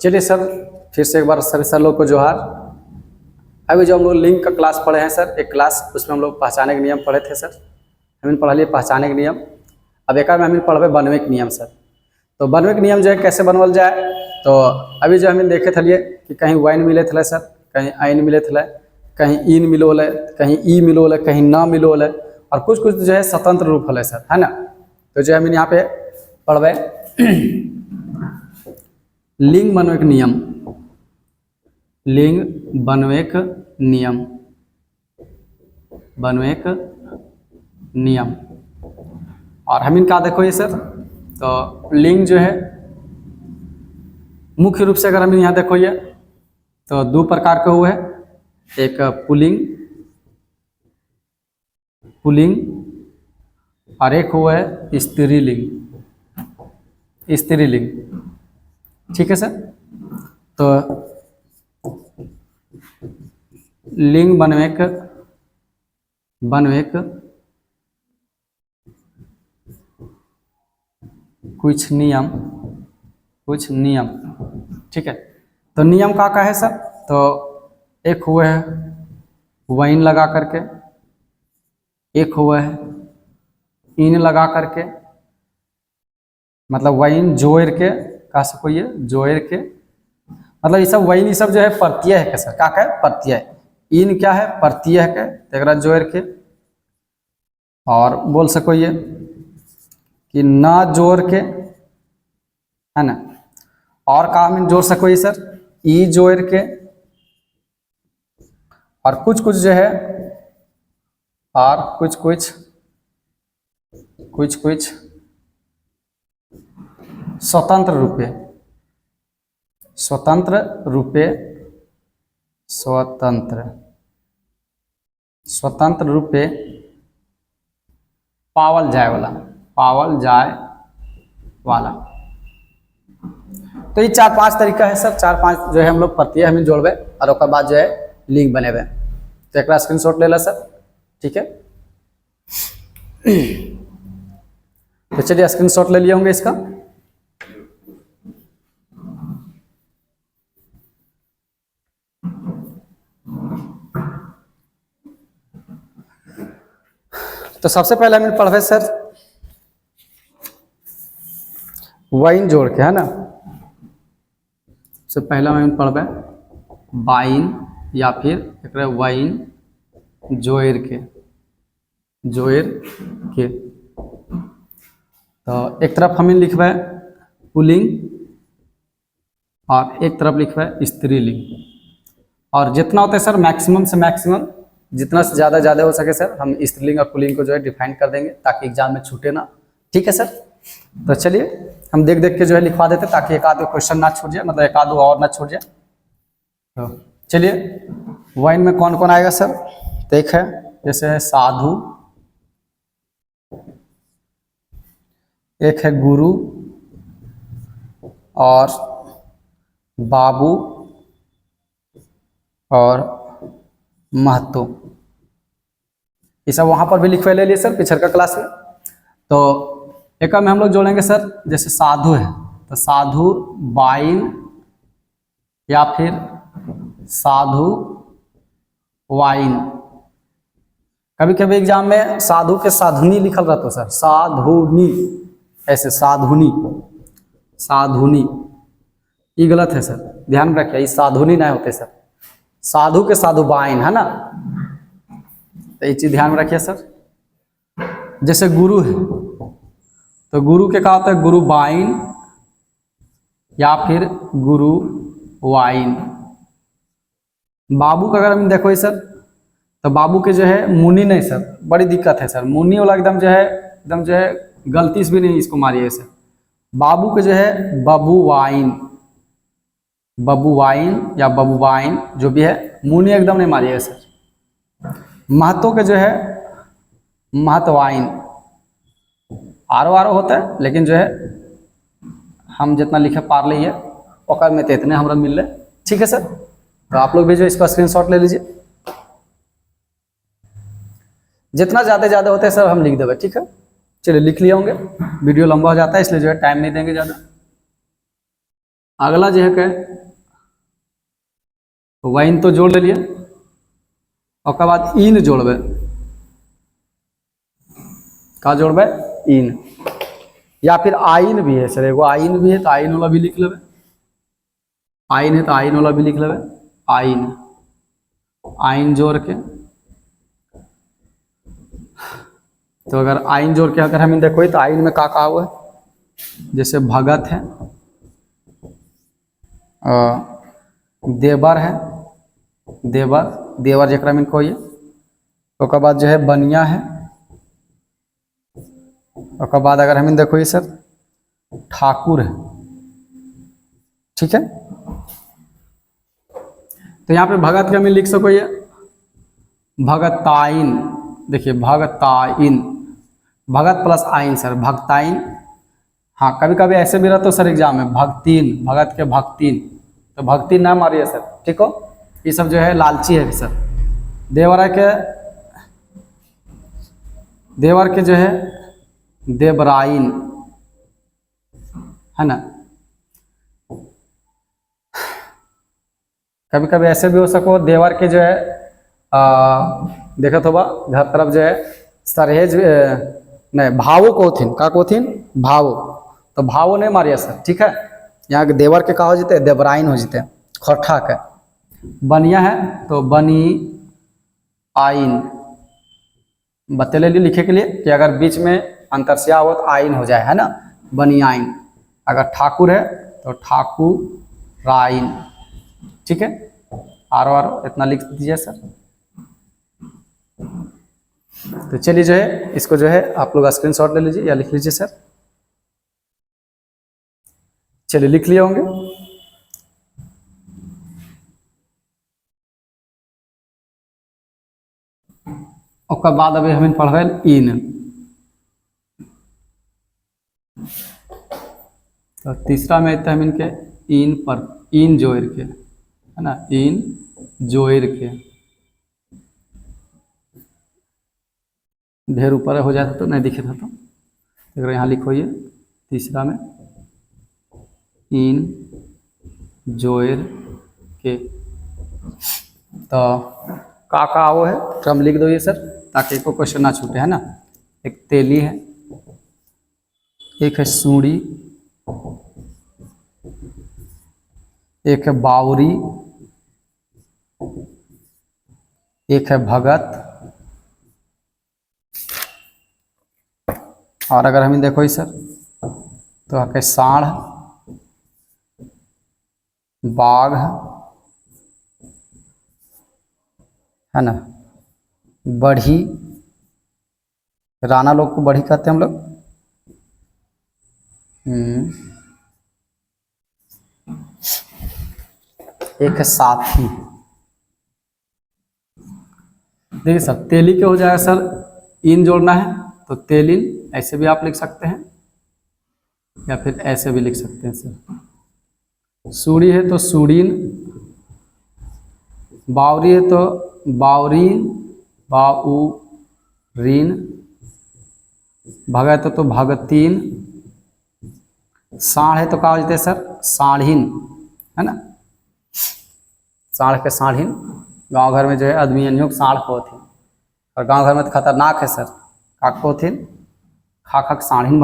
चलिए सर, फिर से एक बार सर लोग को जोहार। अभी जो हम लोग लिंग का क्लास पढ़े हैं सर, एक क्लास, उसमें हम लोग पहचाने के नियम पढ़े थे सर। हमने पढ़ा लिए पहचाने के नियम। अब एक में हमने पढ़े बनवे नियम सर। तो बनवे नियम जो है कैसे बनवल जाए, तो अभी जो हमें देखे थे कि कहीं वाइन मिले थे सर, कहीं आइन मिले थे, कहीं इन मिलो है, कहीं ई मिलो है, कहीं ना मिलो है, और कुछ कुछ जो है स्वतंत्र रूप है सर, है ना। तो जो हम यहाँ पे पढ़वे लिंग बनवे नियम, लिंग बनवेक नियम, बनवेक नियम। और हम इनका देखो ये सर, तो लिंग जो है मुख्य रूप से अगर हम यहाँ देखो ये, तो दो प्रकार के हुए हैं, एक पुल्लिंग, पुल्लिंग, और एक हुआ है स्त्रीलिंग, स्त्रीलिंग। ठीक है सर। तो लिंग बनवेक, बनवेक कुछ नियम, कुछ नियम। ठीक है। तो नियम का है सर, तो एक हुआ है वाइन लगा करके, एक हुआ है इन लगा करके, मतलब वाइन जोड़ के कह सको, ये जोड़ के, मतलब ये सब वाइन, ये सब जो है प्रत्यय है सर, क्या है प्रत्यय। इन क्या है प्रत्यय है के, जोड़ के। और बोल सको ये कि ना जोड़ के, है ना। और का हम जोड़ सको ये सर, ई जोड़ के। और कुछ कुछ जो है, और कुछ कुछ, कुछ कुछ स्वतंत्र रूपे, स्वतंत्र रूपे, स्वतंत्र, स्वतंत्र रूपे पावल जाए वाला, पावल जाए वाला। तो ये 4-5 तरीका है सर, 4-5 जो है हम लोग प्रत्यय हमें जोड़बे, और उसके बाद जो है लिंग बनेबे। तो एक स्क्रीनशॉट ले ला सर। ठीक है। तो चलिए स्क्रीनशॉट ले लिए होंगे इसका। तो सबसे पहले हमें पढ़वे सर वाइन जोड़ के, है ना। सबसे पहला हमें पढ़वे वाइन, या फिर एक वाइन जोड़ के, जोड़ के। तो एक तरफ हमें लिखवे पुल्लिंग, और एक तरफ लिखवे स्त्रीलिंग। और जितना होता है सर मैक्सिमम से मैक्सिमम, जितना से ज़्यादा हो सके सर, हम स्त्रीलिंग और पुल्लिंग को जो है डिफाइन कर देंगे, ताकि एग्जाम में छूटे ना। ठीक है सर। तो चलिए हम देख देख के जो है लिखवा देते, ताकि एक आध क्वेश्चन ना छूट जाए, मतलब एक आध और ना छूट जाए। तो चलिए वाइन में कौन कौन आएगा सर, देख है जैसे है साधु, एक है गुरु, और बाबू, और महतो। ये सब वहाँ पर भी लिखवा ले लिए सर पिछड़ का क्लास में। तो एक में हम लोग जोड़ेंगे सर, जैसे साधु है तो साधु वाइन, या फिर साधु वाइन। कभी कभी एग्जाम में साधु के साधुनी लिखल रहता सर, साधुनी, ऐसे साधुनी, साधुनी। ये गलत है सर, ध्यान रखिए, ये साधुनी नहीं होते सर, साधु के साधु वाइन, है ना। तो ये चीज ध्यान में रखिए सर। जैसे गुरु है तो गुरु के क्या होता है, गुरु वाइन, या फिर गुरु वाइन। बाबू का अगर हम देखो सर, तो बाबू के जो है मुनि नहीं सर, बड़ी दिक्कत है सर, मुनि वाला एकदम जो है, एकदम जो है गलती से भी नहीं इसको मारिए सर। बाबू के जो है बबू वाइन, बबू वाइन या बबू वाइन जो भी है, मुनि एकदम नहीं मारिए सर। महतो के जो है महतवाइन, आरो होता है, लेकिन जो है हम जितना लिखे पार ली है ओकर में तो इतने हमरा मिल रहे। ठीक है सर। तो आप लोग भी जो इसका स्क्रीनशॉट ले लीजिए, जितना ज़्यादा होते हैं सर हम लिख देंगे। ठीक है। चलिए लिख लिए होंगे, वीडियो लंबा हो जाता है इसलिए जो है टाइम नहीं देंगे ज़्यादा। अगला जो है क्या, वाइन तो जोड़ लिया, और बाद इन जोड़बे, का जोड़बे, इन, या फिर आइन भी है सर, एगो आइन भी है तो आइन वाला भी लिख लेबे, आइन है तो आइन वाला भी लिख लेबे, आइन, आइन जोड़ के, तो अगर आइन जोड़ के अगर हम देखो तो आइन में का हुआ है, जैसे भगत है, देवर है, देवर, देवर जरा में कोई, उसके बाद जो है बनिया है, उसके बाद अगर हम देखो सर ठाकुर है, ठीक है। तो यहाँ पे भगत के हम लिख सको ये भगताइन, देखिए भगताइन, भगत प्लस आइन सर, भगताइन। हाँ कभी कभी ऐसे भी रहता है सर एग्जाम में, भक्तिन, भगत के भक्तिन, तो भक्तिन ना मारिए सर, ठीक हो। ये सब जो है लालची है सर। देवर के जो है देवराइन, है ना। कभी कभी ऐसे भी हो सको, देवर के जो है देखा तो घर तरफ जो है सरहेज, नहीं भावो कोथिन, का कोथिन, भावो, तो भावो नहीं मारिए सर, ठीक है। यहाँ के देवर के का हो जाते, देवराइन हो जाते, खट्ठा के। बनिया है तो बनी आइन, बतेले लिए लिखे के लिए कि अगर बीच में अंतरस्या हो तो आइन हो जाए, है ना, बनी आइन। अगर ठाकुर है तो ठाकुर राइन, ठीक है। आरो इतना लिख दीजिए सर। तो चलिए जो है इसको जो है आप लोग स्क्रीनशॉट ले लीजिए या लिख लीजिए सर। चलिए लिख लिए होंगे। उसके बाद अभी हमें पढ़ रहे इन, तो तीसरा में है हम इनके इन पर, इन जोड़ के, है ना, इन जोड़ के, ढेर ऊपर हो जाता तो नहीं दिखे था, तो अगर यहाँ लिखो ये तीसरा में इन जोड़ के, तो का वो है तो हम लिख दो ये सर, ताकि को क्वेश्चन ना छूटे, है ना। एक तेली है, एक है सूड़ी, एक है बावरी, एक है भगत, और अगर हम देखो सर तो आके साढ़, बाघ, है ना, बढ़ी, राणा लोग को बढ़ी कहते हैं हम लोग, एक है साथी। देखिए सर तेली के हो जाएगा सर, इन जोड़ना है तो तेलिन, ऐसे भी आप लिख सकते हैं या फिर ऐसे भी लिख सकते हैं सर। सूड़ी है तो सूड़ीन, बावरी है तो बावरीन, बाउरीन, भगत है तो भगतीन, साढ़ है तो क्या हो जाते हैं सर, साढ़ीन, है ना, साढ़ के साढ़ीन। गांव घर में जो है आदमी साढ़ को थी, और गांव घर में तो खतरनाक है सर, काको थी खाक साढ़ीन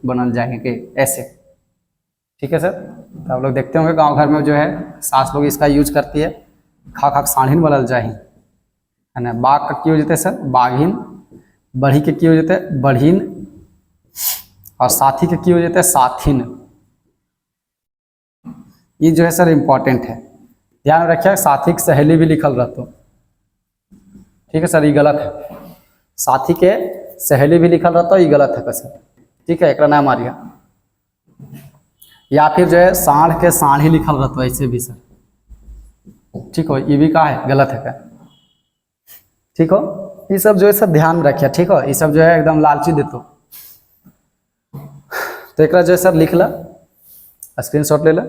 बनल जाएंगे ऐसे, ठीक है सर। तो आप लोग देखते होंगे गांव घर में जो है सास लोग इसका यूज करती है, खाक साढ़ीन बनल जाही, है ना। बाघ का की हो जाते सर, बाघीन, बढ़ी के की हो जाते बढ़ीन, और साथी के की हो जाते साथिन। ये जो है सर इम्पोर्टेंट है, ध्यान रखिए। साथी की सहेली भी लिखल रहता, ठीक है सर, ये गलत है। साथी के सहेली भी लिखल रहता, ये गलत है सर, ठीक है, एक ना मारिए। या फिर जो है साढ़ के साढ़ी लिखल रहता है, ऐसे भी सर, ठीक हो, ये भी का है, गलत है क्या, ठीक हो। ये सब जो है सर ध्यान रखिए, ठीक हो, ये सब जो है एकदम लालची देते। तो एक जो है सर लिख ला, स्क्रीनशॉट ले ला।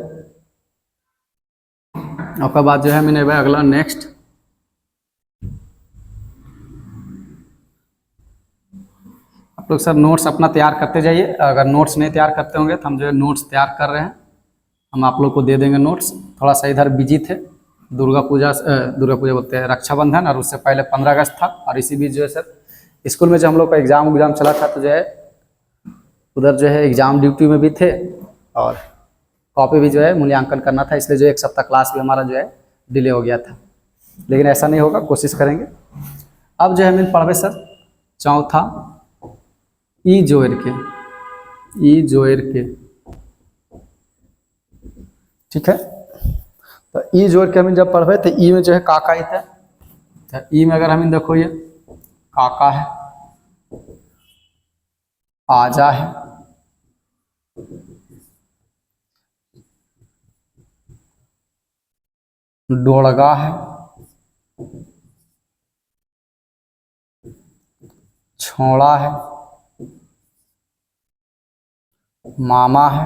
उसके बाद जो है मैंने अगला नेक्स्ट, आप लोग सर नोट्स अपना तैयार करते जाइए। अगर नोट्स नहीं तैयार करते होंगे तो हम जो है नोट्स तैयार कर रहे हैं, हम आप लोग को दे देंगे नोट्स। थोड़ा सा इधर बिजी थे, दुर्गा पूजा बोलते हैं, रक्षाबंधन, और उससे पहले 15 अगस्त था। और इसी बीच जो है सर स्कूल में जो हम लोग का एग्जाम चला था, तो जो है उधर जो है एग्जाम ड्यूटी में भी थे, और कॉपी भी जो है मूल्यांकन करना था, इसलिए जो एक सप्ताह क्लास भी हमारा जो है डिले हो गया था। लेकिन ऐसा नहीं होगा, कोशिश करेंगे। अब जो है हम पढ़वे सर चौथा ई जोड़ के, ई जोड़ के, ठीक है। तो ई जोड़ के हम जब पढ़वे तो ई में जो है काका ही था। तो ई में अगर हम देखो, ये काका है, आजा है, डोड़गा है, छोड़ा है, मामा है,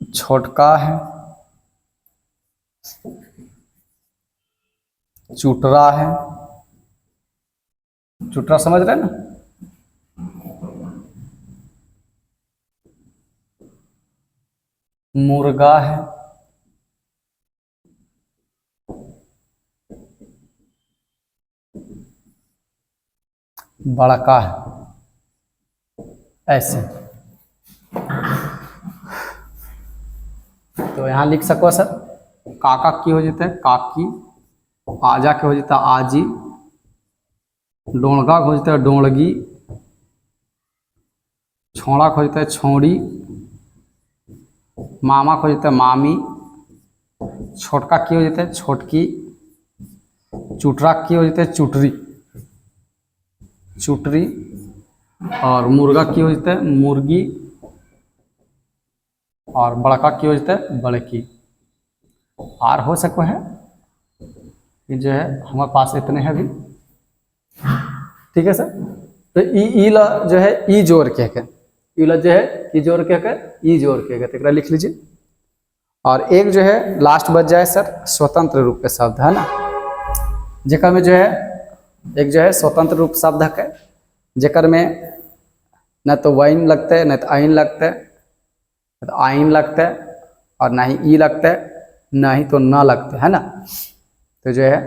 छोटका है, चुटरा है। चुटरा समझ रहे हैं ना? मुर्गा है, बड़का है, ऐसे। तो यहाँ लिख सको सर, काका की हो जाता है काकी, आजा के हो जाता है आजी, डोंगा हो जाता है डोंगी, छोड़ा हो जाता है छोड़ी, मामा हो जाता है मामी, छोटका की हो जाता है छोटकी, चुटरा की हो जाता है चुटरी, चुटरी, और मुर्गा की हो जाता है मुर्गी, और बड़का की हो जाता है बड़की। और हो सको है कि जो है हमारे पास इतने हैं अभी, ठीक है सर। तो ई ला जो है ई जोड़ के ई ला जो है ई जोड़ के ई जोड़ के तो लिख लीजिए। और एक जो है लास्ट बच जाए सर स्वतंत्र रूप के शब्द, है ना, जेकर में जो है एक जो है स्वतंत्र रूप शब्द है, जेकर में न तो वाइन लगता है, न तो आइन लगता है, न तो आइन लगता है, और ना ही ई लगता है, ना ही तो ना लगता है ना। तो जो है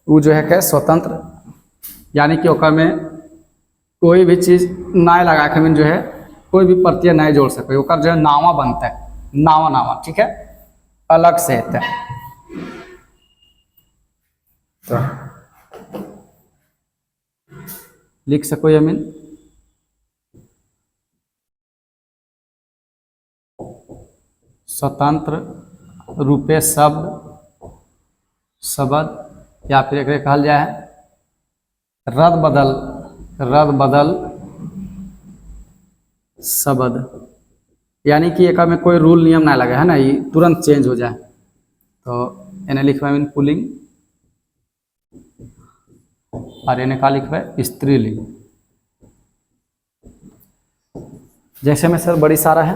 वो जो है क्या स्वतंत्र, यानी कि ओकर में कोई भी चीज़ ना लगा के में जो है कोई भी प्रत्यय नहीं जोड़ सके, ओकर जो है नावा बनता है, नावा नावा, ठीक है, अलग से होता है। तो लिख सको यमीन, स्वतंत्र रूपे शब्द शब्द, या फिर एक कहल जाए रद बदल शब्द, यानी कि एक में कोई रूल नियम ना लगे, है ना, ये तुरंत चेंज हो जाए। तो इन्हें लिखवा मीन पुलिंग, और इन्हें का लिखवा स्त्रीलिंग। जैसे में सर बड़ी सारा है,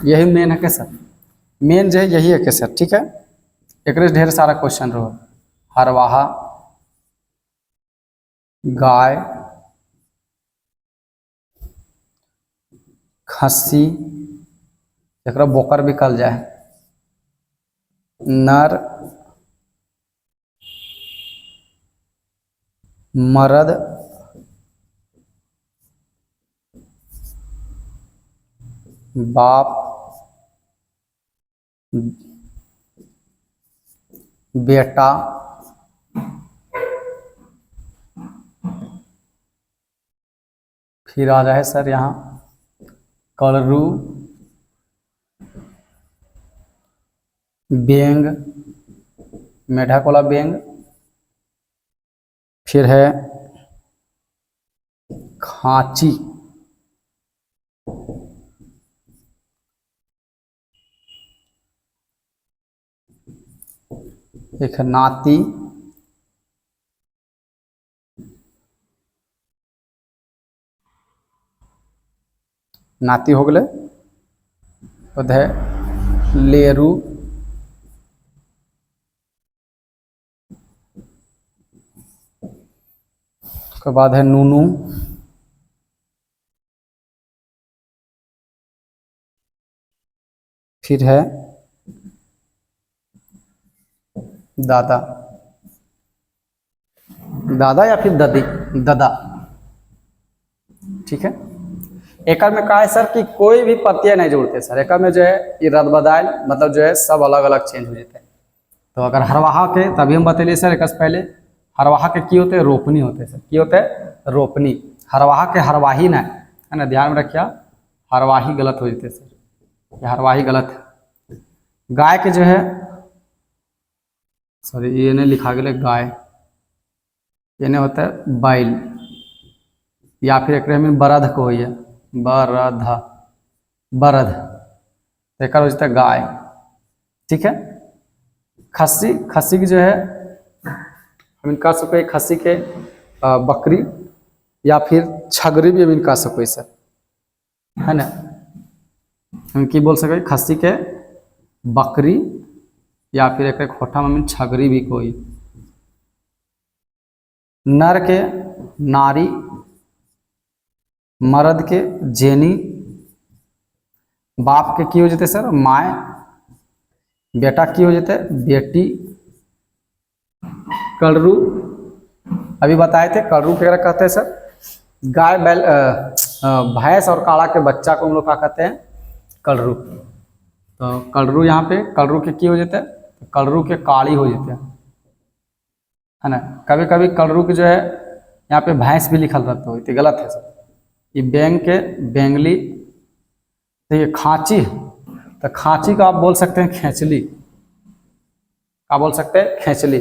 यही मेन है क्या सर, मेन जो है यही है क्या सर, ठीक है। एक ढेर सारा क्वेश्चन रहो, हरवाहा, गाय, खस्सी, एक बोकर भी कहल जाए, नर, मर्द, बाप, बेटा, फिर आ जाए सर यहाँ कलरू, बेंग, मेढा कोला बेंग, फिर है खांची, एक है नाती, नाती हो गए, है लेरू, उसके बाद है नूनू, फिर है दादा, दादा या फिर ददी, ददा। ठीक है। एक में कहा है सर कि कोई भी प्रत्यय नहीं जोड़ते सर। एक में जो है ये रद बदायल मतलब जो है सब अलग अलग चेंज हो जाते हैं। तो अगर हरवाहा के तभी हम बतेलिए सर एक पहले हरवाहा के की होते हैं रोपनी होते हैं सर, की होते हैं रोपनी। हरवाहा के हरवाही ना है ना, ध्यान में रखिए हरवाही गलत हो जाते सर, ये हरवाही गलत है। गाय के जो है सॉरी ये नहीं लिखा गया गाय, ये नहीं होता है बैल, या फिर एक में बरध को होइए बरध, बरध तो एक हो जाता है गाय। ठीक है। खस्सी, खस्सी की जो है हम कह सको खस्सी के बकरी या फिर छगरी भी हम कह सको सर, है ना। हम की बोल सके खस्सी के बकरी या फिर एक खोटा में छगरी भी कोई। नर के नारी, मर्द के जेनी, बाप के की हो जाते सर माय, बेटा की हो जाते बेटी। कलरू अभी बताए थे, कलरू क्या कहते हैं सर, गाय बैल भैंस और काला के बच्चा को हम लोग क्या कहते हैं कलरू। तो कलरू यहाँ पे कलरू के की हो जाते हैं, कलरू के काली हो जाते हैं, है ना। कभी कभी कलरू की जो है यहाँ पे भैंस भी लिखल रहता हो, तो गलत है सर। ये बैंग के बेंगली, तो ये खांची, तो खांची को आप बोल सकते हैं खेचली, क्या बोल सकते हैं खेचली।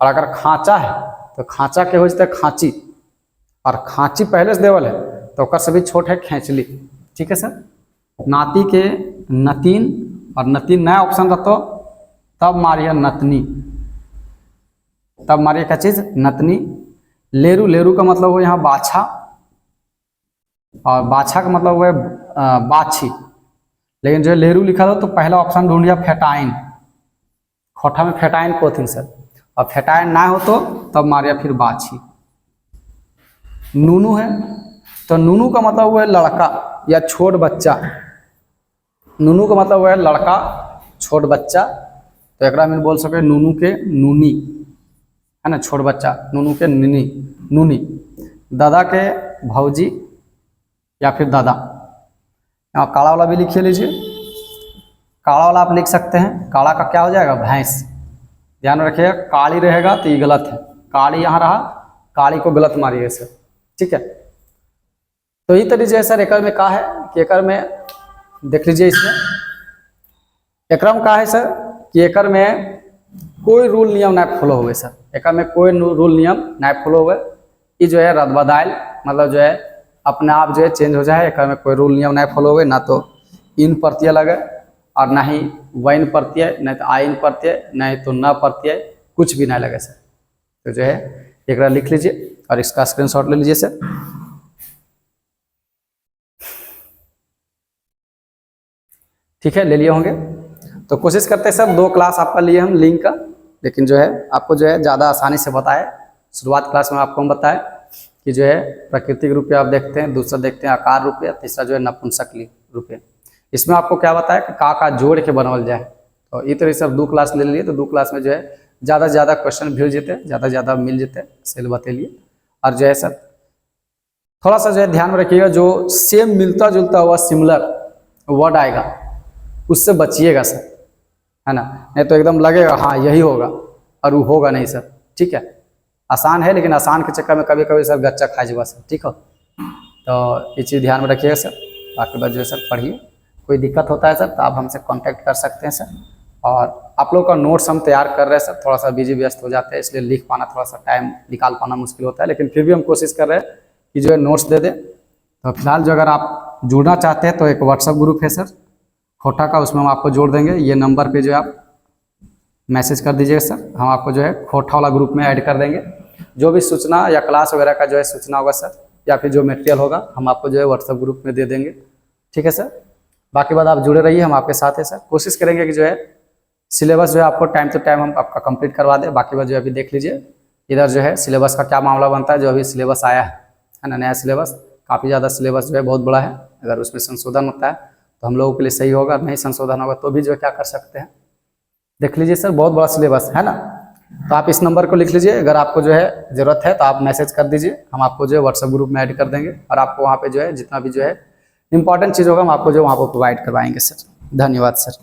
और अगर खांचा है तो खांचा के हो जाता है खांची, और खांची पहले से देवल है तो ओकर से भी छोट है खेचली। ठीक है सर। नाती के नतीन, और नतीन नया ऑप्शन रहता तब मारिए नतनी, तब मारिए क्या चीज नतनी। लेरू, लेरू का मतलब हो यहाँ बाछा, और बाछा का मतलब हुआ बाछी। लेकिन जो लेरू लिखा था तो पहला ऑप्शन ढूंढ लिया फेटाइन, खोटा में फेटाइन को थी सर, और फेटाइन ना हो तो तब मारिया फिर बाछी। नूनू है तो नूनू का मतलब हुआ है लड़का या छोट बच्चा, नूनू का मतलब हुआ है लड़का छोट बच्चा। तो एक में बोल सके नूनू के नूनी, है ना, छोट बच्चा, नूनू के नीनी, नूनी। दादा के भौजी या फिर दादा। यहाँ काला वाला भी लिखिए लीजिए, काला वाला आप लिख सकते हैं, काला का क्या हो जाएगा भैंस। ध्यान रखिएगा काली रहेगा तो ये गलत है, काली यहाँ रहा, काली को गलत मारिएगा सर। ठीक है। तो ये तरीके सर एकड़ में कहा है कि एकड़ में देख लीजिए, इसमें एकड़ में कहा है सर कि एकड़ में कोई रूल नियम नहीं फॉलो हुए सर, एकड़ में कोई रूल नियम नहीं फॉलो हुए। ये जो है रद बदायल मतलब जो है अपने आप जो है चेंज हो जाए, एक में कोई रूल नियम नहीं फॉलो हुए, ना तो इन प्रत्यय लगे और ना ही वैन प्रत्यय, नहीं तो आइन प्रत्यय, नहीं तो न प्रत्यय, कुछ भी नहीं लगे सर। तो जो है एक लिख लीजिए और इसका स्क्रीनशॉट ले लीजिए सर। ठीक है, ले लिए होंगे। तो कोशिश करते हैं सर 2 क्लास आपका लिए हम लिंक का, लेकिन जो है आपको जो है ज़्यादा आसानी से बताए। शुरुआत क्लास में आपको हम बताए कि जो है प्राकृतिक रूपये आप देखते हैं, दूसरा देखते हैं आकार रूपये, तीसरा जो है नपुंसक रूपये। इसमें आपको क्या बताया कि का जोड़ के बनवल जाए। तो ये तरह से 2 क्लास ले लिए, तो 2 क्लास में जो है ज़्यादा से ज़्यादा क्वेश्चन भी जेते, ज़्यादा से ज़्यादा मिल जेते, सेल बतेलिए। और जो है सर थोड़ा सा जो है ध्यान में रखिएगा, जो सेम मिलता जुलता हुआ सिमिलर वर्ड आएगा उससे बचिएगा सर, है ना, नहीं तो एकदम लगेगा हाँ यही होगा और वो होगा नहीं सर। ठीक है, आसान है लेकिन आसान के चक्कर में कभी कभी सर गच्चा खा जाएगा सर। ठीक हो, तो ये चीज़ ध्यान में रखिएगा सर। बाकी बात जो है सर पढ़िए, कोई दिक्कत होता है सर तो आप हमसे कांटेक्ट कर सकते हैं सर। और आप लोग का नोट्स हम तैयार कर रहे हैं सर, थोड़ा सा बिजी व्यस्त हो जाते हैं इसलिए लिख पाना थोड़ा सा टाइम निकाल पाना मुश्किल होता है, लेकिन फिर भी हम कोशिश कर रहे हैं कि जो है नोट्स दे दें। तो फिलहाल जो अगर आप जुड़ना चाहते हैं तो एक व्हाट्सअप ग्रुप है सर खोटा का, उसमें हम आपको जोड़ देंगे। ये नंबर पे जो है आप मैसेज कर दीजिएगा सर, हम आपको जो है खोटा वाला ग्रुप में ऐड कर देंगे। जो भी सूचना या क्लास वगैरह का जो है सूचना होगा सर, या फिर जो मटेरियल होगा हम आपको जो है व्हाट्सअप ग्रुप में दे देंगे। ठीक है सर, बाकी बात आप जुड़े रहिए, हम आपके साथ है सर। कोशिश करेंगे कि जो है सिलेबस जो है आपको टाइम टू टाइम हम आपका कंप्लीट करवा दें। बाकी बात जो है अभी देख लीजिए इधर जो है सिलेबस का क्या मामला बनता है। जो अभी सिलेबस आया है ना, नया सिलेबस, काफ़ी ज़्यादा सिलेबस जो है बहुत बड़ा है, अगर उसमें संशोधन होता है तो हम लोगों के लिए सही होगा, नहीं संशोधन होगा तो भी जो है क्या कर सकते हैं, देख लीजिए सर, बहुत बड़ा सिलेबस है ना। तो आप इस नंबर को लिख लीजिए, अगर आपको जो है ज़रूरत है तो आप मैसेज कर दीजिए, हम आपको जो है व्हाट्सएप ग्रुप में ऐड कर देंगे और आपको वहाँ पे जो है जितना भी जो है इंपॉर्टेंट चीज़ होगा हम आपको जो वहाँ पर प्रोवाइड करवाएंगे सर। धन्यवाद सर।